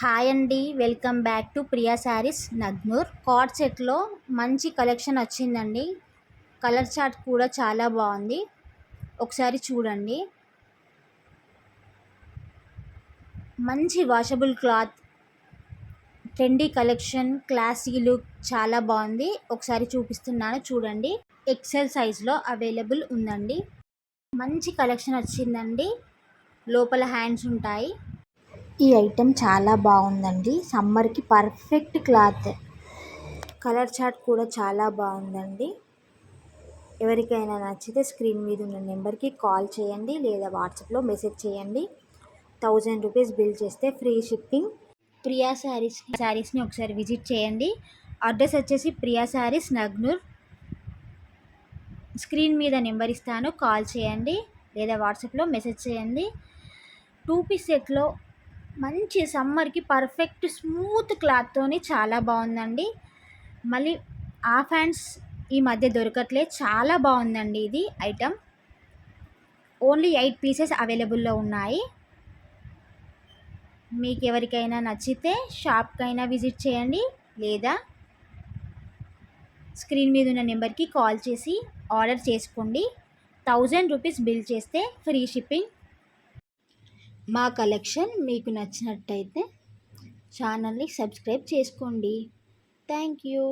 Hi అండి, welcome back to Priya sarees Nagnur. Card సెట్లో మంచి కలెక్షన్ వచ్చిందండి. కలర్ చార్ట్ కూడా చాలా బాగుంది, ఒకసారి చూడండి. మంచి washable cloth, trendy collection, classy look, చాలా బాగుంది. ఒకసారి చూపిస్తున్నాను చూడండి. ఎక్సెల్ సైజ్లో అవైలబుల్ ఉందండి. మంచి కలెక్షన్ వచ్చిందండి. లోపల హ్యాండ్స్ ఉంటాయి. ఈ ఐటెం చాలా బాగుందండి. సమ్మర్కి పర్ఫెక్ట్ క్లాత్. కలర్ చార్ట్ కూడా చాలా బాగుందండి. ఎవరికైనా నచ్చితే స్క్రీన్ మీద ఉన్న నెంబర్కి కాల్ చేయండి లేదా వాట్సాప్లో మెసేజ్ చేయండి. 1000 రూపీస్ బిల్ చేస్తే ఫ్రీ షిప్పింగ్. ప్రియా శారీస్ని ఒకసారి విజిట్ చేయండి. అడ్రస్ వచ్చేసి ప్రియా శారీస్ నగ్నూర్. స్క్రీన్ మీద నెంబర్ ఇస్తాను, కాల్ చేయండి లేదా వాట్సాప్లో మెసేజ్ చేయండి. 2 పీస్ సెట్లో మంచి సమ్మర్కి పర్ఫెక్ట్ స్మూత్ క్లాత్తోని చాలా బాగుందండి. మళ్ళీ హాఫ్ హ్యాండ్స్ ఈ మధ్య దొరకట్లేదు, చాలా బాగుందండి ఇది ఐటమ్. ఓన్లీ 8 పీసెస్ అవైలబుల్లో ఉన్నాయి. మీకు ఎవరికైనా నచ్చితే షాప్కైనా విజిట్ చేయండి లేదా స్క్రీన్ మీద ఉన్న నెంబర్కి కాల్ చేసి ఆర్డర్ చేసుకోండి. 1000 రూపీస్ బిల్ చేస్తే ఫ్రీ షిప్పింగ్. మా కలెక్షన్ మీకు నచ్చినట్టయితే ఛానల్ని సబ్స్క్రైబ్ చేసుకోండి. Thank you.